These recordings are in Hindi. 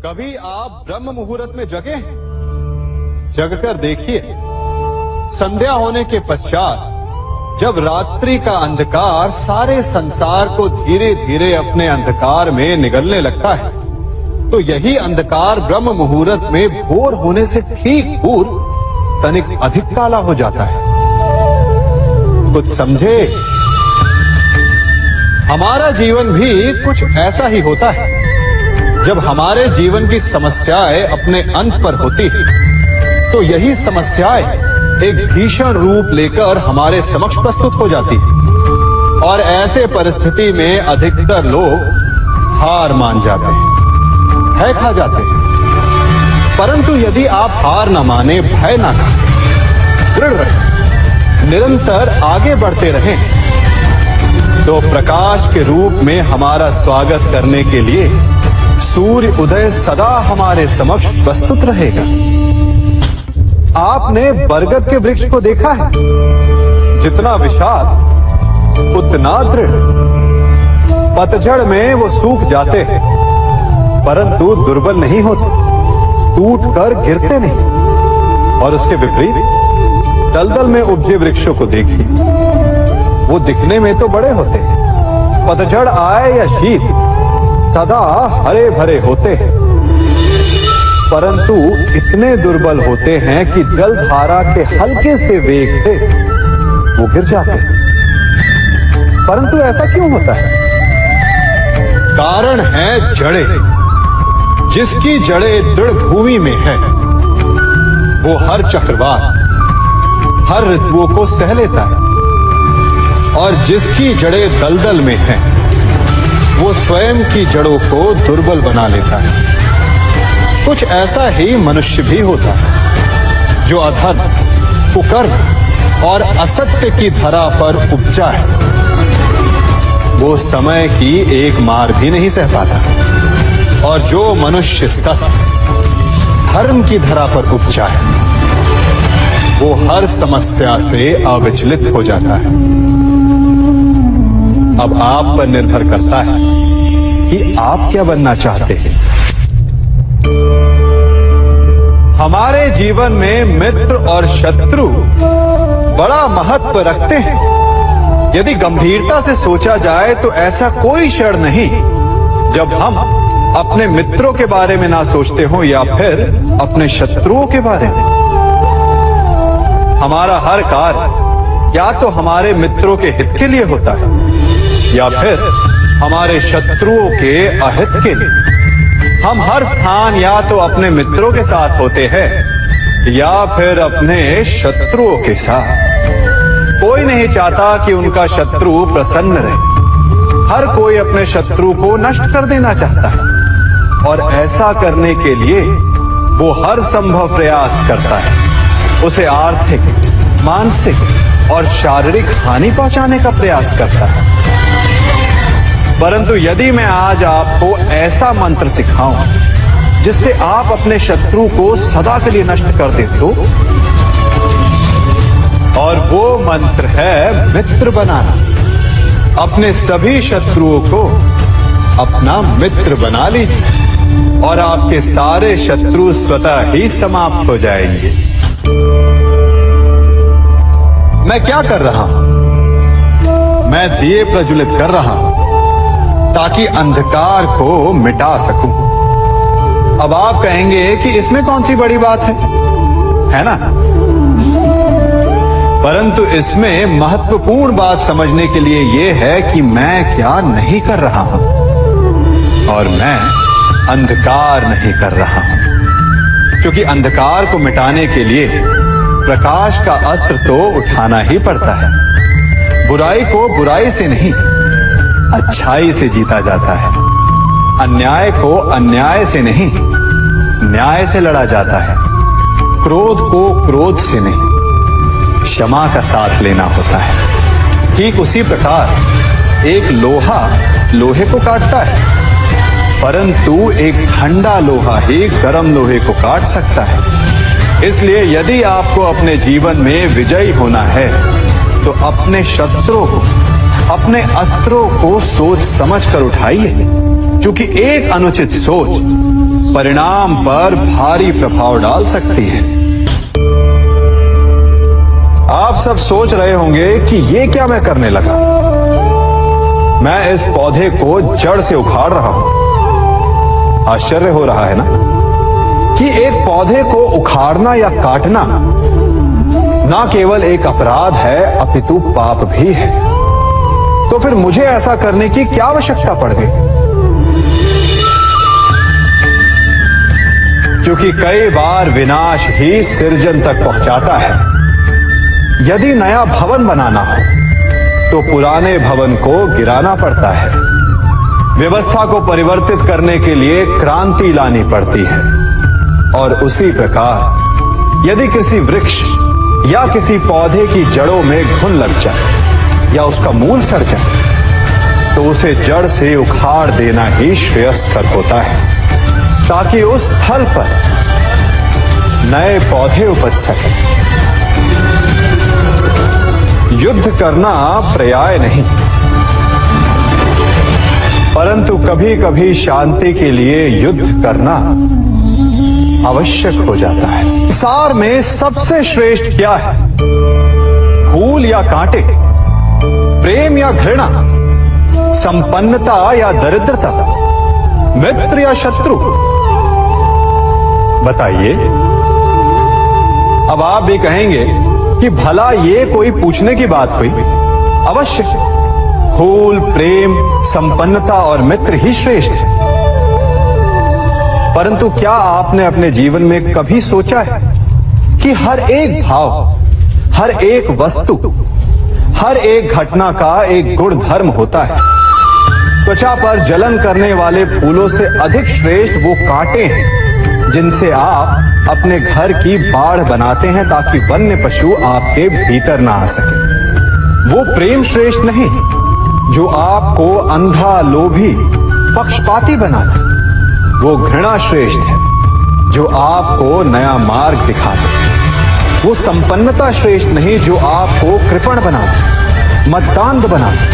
कभी आप ब्रह्म मुहूर्त में जगे? जगकर देखिए, संध्या होने के पश्चात जब रात्रि का अंधकार सारे संसार को धीरे धीरे अपने अंधकार में निगलने लगता है, तो यही अंधकार ब्रह्म मुहूर्त में भोर होने से ठीक पूर्व तनिक अधिक काला हो जाता है। कुछ समझे? हमारा जीवन भी कुछ ऐसा ही होता है। जब हमारे जीवन की समस्याएं अपने अंत पर होती है, तो यही समस्याएं एक भीषण रूप लेकर हमारे समक्ष प्रस्तुत हो जाती है और ऐसे परिस्थिति में अधिकतर लोग हार मान जाते हैं, भय खा जाते हैं। परंतु यदि आप हार न माने, भय न खाएं, दृढ़ रहें, निरंतर आगे बढ़ते रहें, तो प्रकाश के रूप में हमारा स्वागत करने के लिए सूर्य उदय सदा हमारे समक्ष प्रस्तुत रहेगा। आपने बरगद के वृक्ष को देखा है? जितना विशाल उतना दृढ़। पतझड़ में वो सूख जाते हैं, परंतु दुर्बल नहीं होते, टूटकर गिरते नहीं। और उसके विपरीत दलदल में उपजे वृक्षों को देखिए, वो दिखने में तो बड़े होते हैं, पतझड़ आए या शीत सदा हरे भरे होते हैं, परंतु इतने दुर्बल होते हैं कि जल धारा के हल्के से वेग से वो गिर जाते हैं। परंतु ऐसा क्यों होता है? कारण है जड़ें। जिसकी जड़ें दृढ़ भूमि में है, वो हर चक्रवात, हर ऋतुओं को सह लेता है, और जिसकी जड़ें दलदल में है, वो स्वयं की जड़ों को दुर्बल बना लेता है। कुछ ऐसा ही मनुष्य भी होता है, जो अधर्म, कुकर्म और असत्य की धरा पर उपजा है। वो समय की एक मार भी नहीं सह पाता। और जो मनुष्य सत्य, धर्म की धरा पर उपजा है, वो हर समस्या से अविचलित हो जाता है। अब आप पर निर्भर करता है कि आप क्या बनना चाहते हैं। हमारे जीवन में मित्र और शत्रु बड़ा महत्व रखते हैं। यदि गंभीरता से सोचा जाए तो ऐसा कोई क्षण नहीं जब हम अपने मित्रों के बारे में ना सोचते हो या फिर अपने शत्रुओं के बारे में। हमारा हर कार्य या तो हमारे मित्रों के हित के लिए होता है या फिर हमारे शत्रुओं के अहित के लिए। हम हर स्थान या तो अपने मित्रों के साथ होते हैं या फिर अपने शत्रुओं के साथ। कोई नहीं चाहता कि उनका शत्रु प्रसन्न रहे। हर कोई अपने शत्रु को नष्ट कर देना चाहता है, और ऐसा करने के लिए वो हर संभव प्रयास करता है। उसे आर्थिक, मानसिक और शारीरिक हानि पहुंचाने का प्रयास करता है। परंतु यदि मैं आज आपको ऐसा मंत्र सिखाऊं जिससे आप अपने शत्रु को सदा के लिए नष्ट कर दे तो, और वो मंत्र है मित्र बनाना। अपने सभी शत्रुओं को अपना मित्र बना लीजिए और आपके सारे शत्रु स्वतः ही समाप्त हो जाएंगे। मैं क्या कर रहा हूं? मैं दिए प्रज्वलित कर रहा हूं ताकि अंधकार को मिटा सकूं। अब आप कहेंगे कि इसमें कौन सी बड़ी बात है ना? परंतु इसमें महत्वपूर्ण बात समझने के लिए यह है कि मैं क्या नहीं कर रहा हूं, और मैं अंधकार नहीं कर रहा हूं। क्योंकि अंधकार को मिटाने के लिए प्रकाश का अस्त्र तो उठाना ही पड़ता है। बुराई को बुराई से नहीं, अच्छाई से जीता जाता है। अन्याय को अन्याय से नहीं, न्याय से लड़ा जाता है। क्रोध को क्रोध से नहीं, क्षमा का साथ लेना होता है। ठीक उसी प्रकार एक लोहा लोहे को काटता है, परंतु एक ठंडा लोहा ही गर्म लोहे को काट सकता है। इसलिए यदि आपको अपने जीवन में विजयी होना है, तो अपने शत्रुओं को, अपने अस्त्रों को सोच समझ कर उठाइए, क्योंकि एक अनुचित सोच परिणाम पर भारी प्रभाव डाल सकती है। आप सब सोच रहे होंगे कि ये क्या मैं करने लगा। मैं इस पौधे को जड़ से उखाड़ रहा हूं। आश्चर्य हो रहा है ना कि एक पौधे को उखाड़ना या काटना ना केवल एक अपराध है अपितु पाप भी है। तो फिर मुझे ऐसा करने की क्या आवश्यकता पड़ गई? क्योंकि कई बार विनाश ही सृजन तक पहुंचाता है। यदि नया भवन बनाना हो तो पुराने भवन को गिराना पड़ता है। व्यवस्था को परिवर्तित करने के लिए क्रांति लानी पड़ती है। और उसी प्रकार यदि किसी वृक्ष या किसी पौधे की जड़ों में घुन लग जाए या उसका मूल सड़ जाए तो उसे जड़ से उखाड़ देना ही श्रेयस्कर होता है, ताकि उस स्थल पर नए पौधे उपज सके। युद्ध करना पर्याय नहीं, परंतु कभी कभी शांति के लिए युद्ध करना आवश्यक हो जाता है। संसार में सबसे श्रेष्ठ क्या है? फूल या कांटे, प्रेम या घृणा, संपन्नता या दरिद्रता, मित्र या शत्रु? बताइए। अब आप भी कहेंगे कि भला ये कोई पूछने की बात हुई? अवश्य, फूल, प्रेम, संपन्नता और मित्र ही श्रेष्ठ है। परंतु क्या आपने अपने जीवन में कभी सोचा है कि हर एक भाव, हर एक वस्तु, हर एक घटना का एक गुण धर्म होता है? त्वचा पर जलन करने वाले फूलों से अधिक श्रेष्ठ वो कांटे हैं जिनसे आप अपने घर की बाढ़ बनाते हैं ताकि वन्य पशु आपके भीतर ना आ सके। वो प्रेम श्रेष्ठ नहीं जो आपको अंधा, लोभी, पक्षपाती बनाता। वो घृणा श्रेष्ठ है जो आपको नया मार्ग दिखाते। वो संपन्नता श्रेष्ठ नहीं जो आपको कृपण बनाते, मद्दांध बनाते।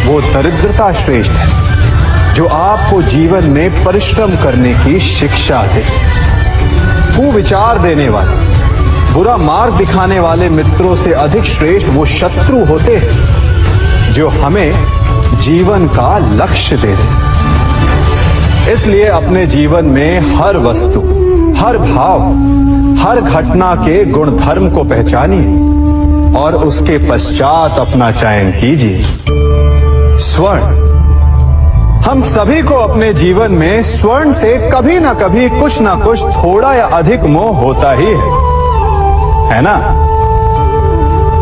वो दरिद्रता श्रेष्ठ है जो आपको जीवन में परिश्रम करने की शिक्षा दे। कुविचार देने वाले, बुरा मार्ग दिखाने वाले मित्रों से अधिक श्रेष्ठ वो शत्रु होते हैं जो हमें जीवन का लक्ष्य दे दें। इसलिए अपने जीवन में हर वस्तु, हर भाव, हर घटना के गुण धर्म को पहचानिए और उसके पश्चात अपना चयन कीजिए। स्वर्ण। हम सभी को अपने जीवन में स्वर्ण से कभी ना कभी कुछ ना कुछ थोड़ा या अधिक मोह होता ही है ना?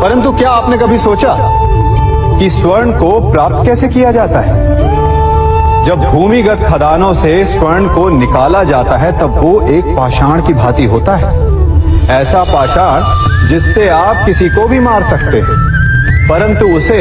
परंतु क्या आपने कभी सोचा कि स्वर्ण को प्राप्त कैसे किया जाता है? जब भूमिगत खदानों से स्वर्ण को निकाला जाता है तब वो एक पाषाण की भांति होता है। ऐसा पाषाण जिससे आप किसी को भी मार सकते हैं, परंतु उसे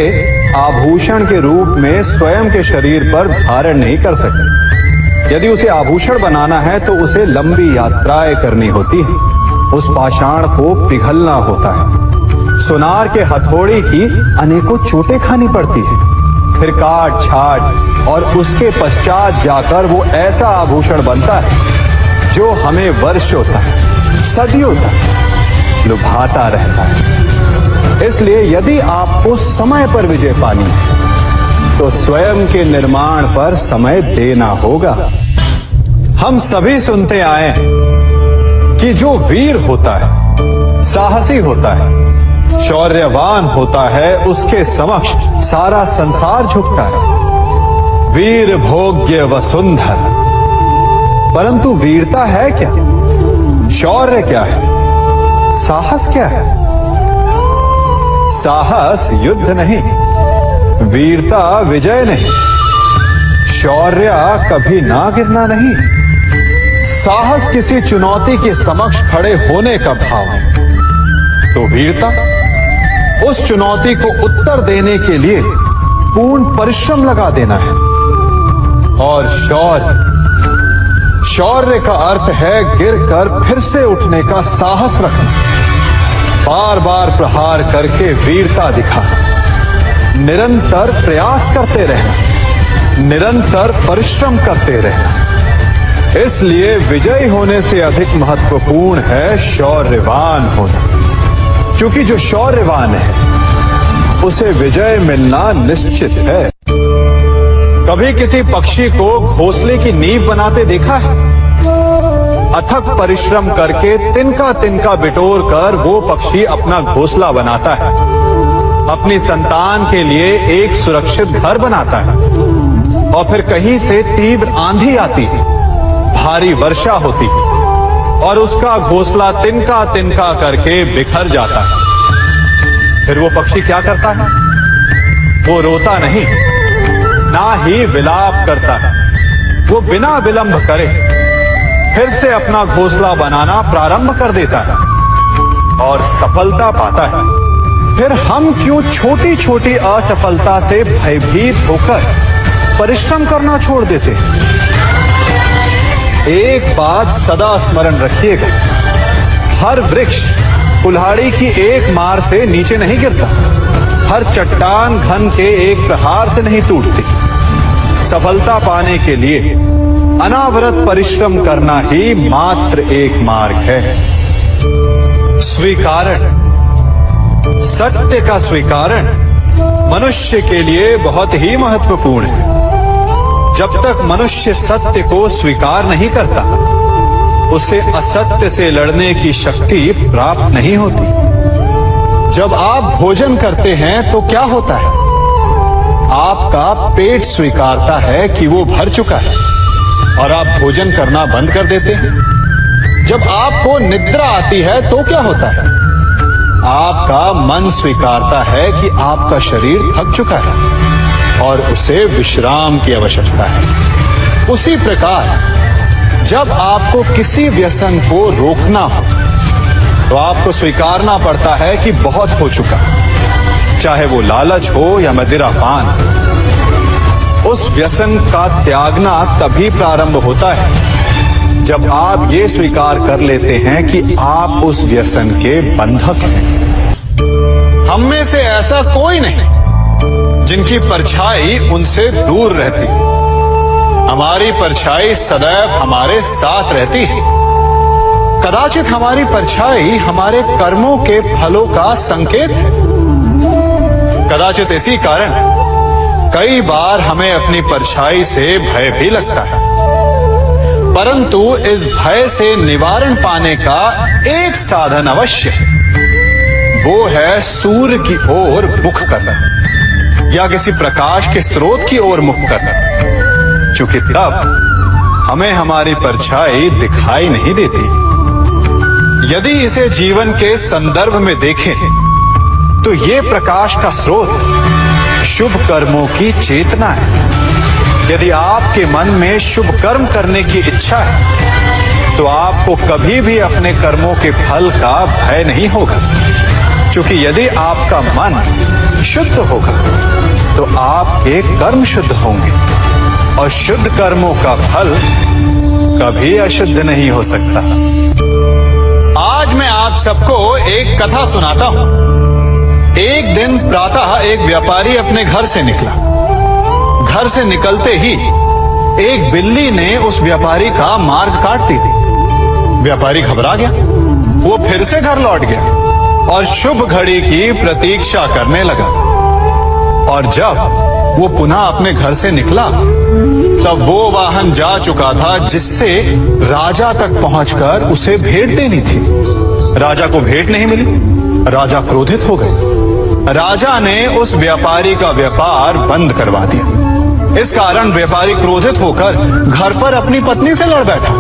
आभूषण के रूप में स्वयं के शरीर पर धारण नहीं कर सकते। यदि उसे आभूषण बनाना है तो उसे लंबी यात्राएं करनी होती है। उस पाषाण को पिघलना होता है। सुनार के हथौड़ी की अनेकों चोटें खानी पड़ती है। फिर काट छाट और उसके पश्चात जाकर वो ऐसा आभूषण बनता है जो हमें वर्षों तक, सदियों तक लुभाता रहता है। इसलिए यदि आपको समय पर विजय पानी है तो स्वयं के निर्माण पर समय देना होगा। हम सभी सुनते आए कि जो वीर होता है, साहसी होता है, शौर्यवान होता है, उसके समक्ष सारा संसार झुकता है। वीर भोग्य वसुंधर। परंतु वीरता है क्या? शौर्य क्या है? साहस क्या है? साहस युद्ध नहीं, वीरता विजय नहीं, शौर्य कभी ना गिरना नहीं। साहस किसी चुनौती के समक्ष खड़े होने का भाव है, तो वीरता उस चुनौती को उत्तर देने के लिए पूर्ण परिश्रम लगा देना है। और शौर्य का अर्थ है गिरकर फिर से उठने का साहस रखना, बार बार प्रहार करके वीरता दिखाना, निरंतर प्रयास करते रहना, निरंतर परिश्रम करते रहना। इसलिए विजयी होने से अधिक महत्वपूर्ण है शौर्यवान होना, क्योंकि जो शौर्यवान है उसे विजय मिलना निश्चित है। कभी किसी पक्षी को घोंसले की नींव बनाते देखा है? अथक परिश्रम करके तिनका तिनका बिटोर कर वो पक्षी अपना घोंसला बनाता है, अपनी संतान के लिए एक सुरक्षित घर बनाता है। और फिर कहीं से तीव्र आंधी आती है, भारी वर्षा होती है और उसका घोंसला तिनका तिनका करके बिखर जाता है। फिर वो पक्षी क्या करता है? वो रोता नहीं, ना ही विलाप करता है। वो बिना विलंब करे फिर से अपना घोंसला बनाना प्रारंभ कर देता है और सफलता पाता है। फिर हम क्यों छोटी छोटी असफलता से भयभीत होकर परिश्रम करना छोड़ देते हैं? एक बात सदा स्मरण रखिएगा, हर वृक्ष कुल्हाड़ी की एक मार से नीचे नहीं गिरता, हर चट्टान घन के एक प्रहार से नहीं टूटती। सफलता पाने के लिए अनावरत परिश्रम करना ही मात्र एक मार्ग है। स्वीकारण, सत्य का स्वीकारण मनुष्य के लिए बहुत ही महत्वपूर्ण है। जब तक मनुष्य सत्य को स्वीकार नहीं करता, उसे असत्य से लड़ने की शक्ति प्राप्त नहीं होती। जब आप भोजन करते हैं तो क्या होता है? आपका पेट स्वीकारता है कि वो भर चुका है और आप भोजन करना बंद कर देते हैं। जब आपको निद्रा आती है तो क्या होता है? आपका मन स्वीकारता है कि आपका शरीर थक चुका है और उसे विश्राम की आवश्यकता है। उसी प्रकार जब आपको किसी व्यसन को रोकना हो तो आपको स्वीकारना पड़ता है कि बहुत हो चुका, चाहे वो लालच हो या मदिरापान। उस व्यसन का त्यागना तभी प्रारंभ होता है जब आप ये स्वीकार कर लेते हैं कि आप उस व्यसन के बंधक हैं। हम में से ऐसा कोई नहीं जिनकी परछाई उनसे दूर रहती। हमारी परछाई सदैव हमारे साथ रहती है। कदाचित हमारी परछाई हमारे कर्मों के फलों का संकेत है। कदाचित इसी कारण कई बार हमें अपनी परछाई से भय भी लगता है, परंतु इस भय से निवारण पाने का एक साधन अवश्य है। वो है सूर्य की ओर मुख करना या किसी प्रकाश के स्रोत की ओर मुख करना, क्योंकि तब हमें हमारी परछाई दिखाई नहीं देती। यदि इसे जीवन के संदर्भ में देखें तो ये प्रकाश का स्रोत शुभ कर्मों की चेतना है। यदि आपके मन में शुभ कर्म करने की इच्छा है तो आपको कभी भी अपने कर्मों के फल का भय नहीं होगा, क्योंकि यदि आपका मन शुद्ध होगा तो आपके कर्म शुद्ध होंगे और शुद्ध कर्मों का फल कभी अशुद्ध नहीं हो सकता। आज मैं आप सबको एक कथा सुनाता हूं। एक दिन प्रातः एक व्यापारी अपने घर से निकला। घर से निकलते ही एक बिल्ली ने उस व्यापारी का मार्ग काट दी। व्यापारी घबरा गया। वो फिर से घर लौट गया और शुभ घड़ी की प्रतीक्षा करने लगा। और जब वो पुनः अपने घर से निकला तब वो वाहन जा चुका था जिससे राजा तक पहुंचकर उसे भेंट देनी थी। राजा को भेंट नहीं मिली। राजा क्रोधित हो गए। राजा ने उस व्यापारी का व्यापार बंद करवा दिया। इस कारण व्यापारी क्रोधित होकर घर पर अपनी पत्नी से लड़ बैठा।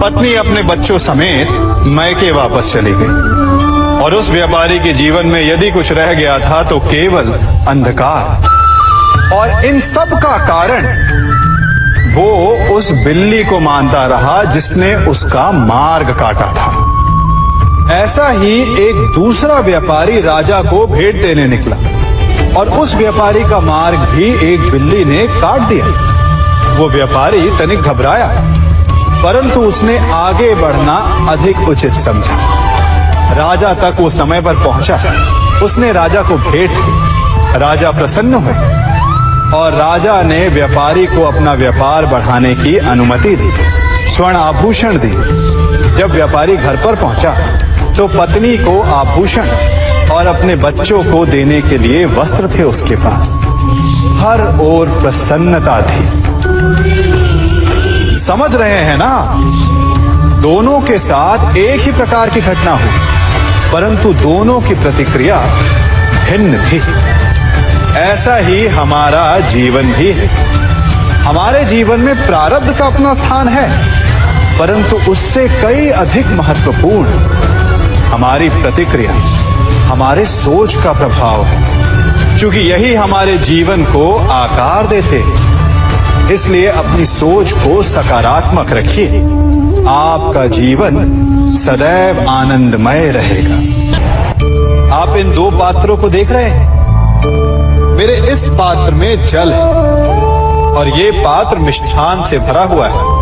पत्नी अपने बच्चों समेत मैके वापस चली गई और उस व्यापारी के जीवन में यदि कुछ रह गया था तो केवल अंधकार। और इन सब का कारण वो उस बिल्ली को मानता रहा जिसने उसका मार्ग काटा था। ऐसा ही एक दूसरा व्यापारी राजा को भेंट देने निकला और उस व्यापारी का मार्ग भी एक बिल्ली ने काट दिया। वो व्यापारी तनिक घबराया, परंतु उसने आगे बढ़ना अधिक उचित समझा। राजा तक वो समय पर पहुंचा। उसने राजा को भेंट दी। राजा प्रसन्न हुए और राजा ने व्यापारी को अपना व्यापार बढ़ाने की अनुमति दी, स्वर्ण आभूषण दिए। जब व्यापारी घर पर पहुंचा तो पत्नी को आभूषण और अपने बच्चों को देने के लिए वस्त्र थे उसके पास। हर ओर प्रसन्नता थी। समझ रहे हैं ना, दोनों के साथ एक ही प्रकार की घटना हुई, परंतु दोनों की प्रतिक्रिया भिन्न थी। ऐसा ही हमारा जीवन भी है। हमारे जीवन में प्रारब्ध का अपना स्थान है, परंतु उससे कई अधिक महत्वपूर्ण हमारी प्रतिक्रिया, हमारे सोच का प्रभाव है। क्योंकि यही हमारे जीवन को आकार देते हैं। इसलिए अपनी सोच को सकारात्मक रखिए। आपका जीवन सदैव आनंदमय रहेगा। आप इन दो पात्रों को देख रहे हैं। मेरे इस पात्र में जल है और ये पात्र मिष्ठान से भरा हुआ है।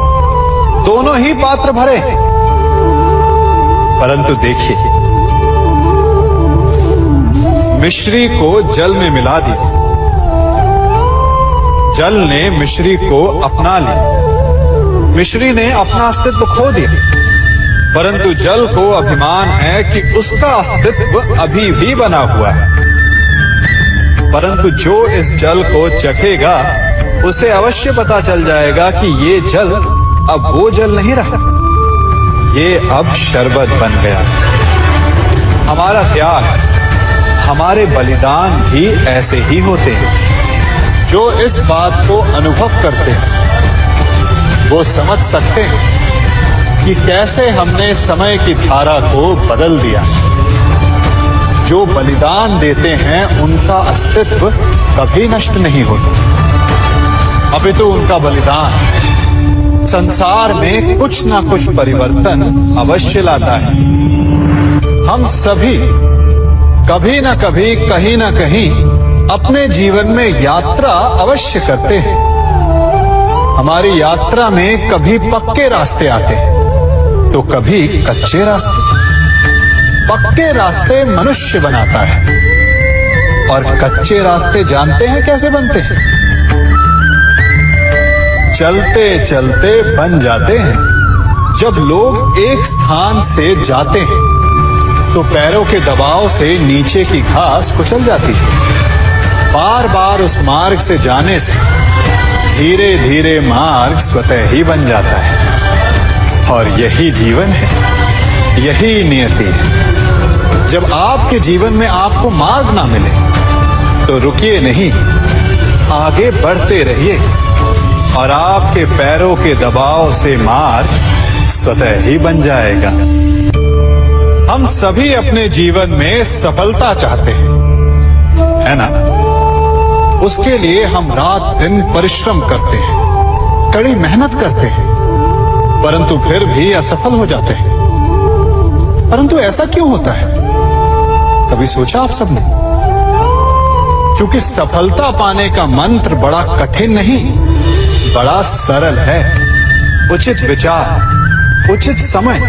दोनों ही पात्र भरे हैं, परंतु देखिए, मिश्री को जल में मिला दिया, जल ने मिश्री को अपना लिया, मिश्री ने अपना अस्तित्व खो दिया। परंतु जल को अभिमान है कि उसका अस्तित्व अभी भी बना हुआ है। परंतु जो इस जल को चखेगा उसे अवश्य पता चल जाएगा कि ये जल अब वो जल नहीं रहा, ये अब शरबत बन गया। हमारा त्याग, हमारे बलिदान भी ऐसे ही होते हैं। जो इस बात को अनुभव करते हैं वो समझ सकते हैं कि कैसे हमने समय की धारा को बदल दिया। जो बलिदान देते हैं उनका अस्तित्व कभी नष्ट नहीं होता, अपितु उनका बलिदान संसार में कुछ ना कुछ परिवर्तन अवश्य लाता है। हम सभी कभी ना कभी, कहीं ना कहीं अपने जीवन में यात्रा अवश्य करते हैं। हमारी यात्रा में कभी पक्के रास्ते आते हैं तो कभी कच्चे रास्ते। पक्के रास्ते मनुष्य बनाता है और कच्चे रास्ते जानते हैं कैसे बनते हैं? चलते चलते बन जाते हैं। जब लोग एक स्थान से जाते हैं तो पैरों के दबाव से नीचे की घास कुचल जाती है। बार बार उस मार्ग से जाने से धीरे धीरे मार्ग स्वतः ही बन जाता है। और यही जीवन है, यही नियति है। जब आपके जीवन में आपको मार्ग ना मिले तो रुकिए नहीं, आगे बढ़ते रहिए और आपके पैरों के दबाव से मार्ग स्वतः ही बन जाएगा। हम सभी अपने जीवन में सफलता चाहते हैं, है ना? उसके लिए हम रात दिन परिश्रम करते हैं, कड़ी मेहनत करते हैं, परंतु फिर भी असफल हो जाते हैं। परंतु ऐसा क्यों होता है? कभी सोचा आप सबने? क्योंकि सफलता पाने का मंत्र बड़ा कठिन नहीं, बड़ा सरल है। उचित विचार, उचित समय,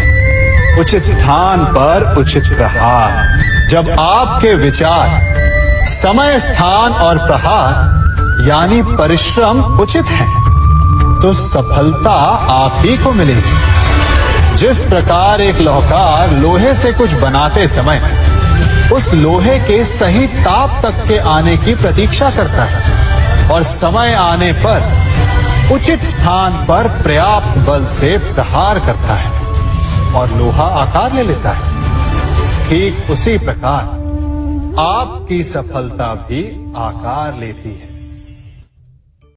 उचित स्थान पर उचित प्रहार। जब आपके विचार, समय, स्थान और प्रहार यानी परिश्रम उचित है तो सफलता आप ही को मिलेगी। जिस प्रकार एक लोहार लोहे से कुछ बनाते समय उस लोहे के सही ताप तक के आने की प्रतीक्षा करता है और समय आने पर उचित स्थान पर पर्याप्त बल से प्रहार करता है और लोहा आकार ले लेता है। ठीक उसी प्रकार आपकी सफलता भी आकार लेती है।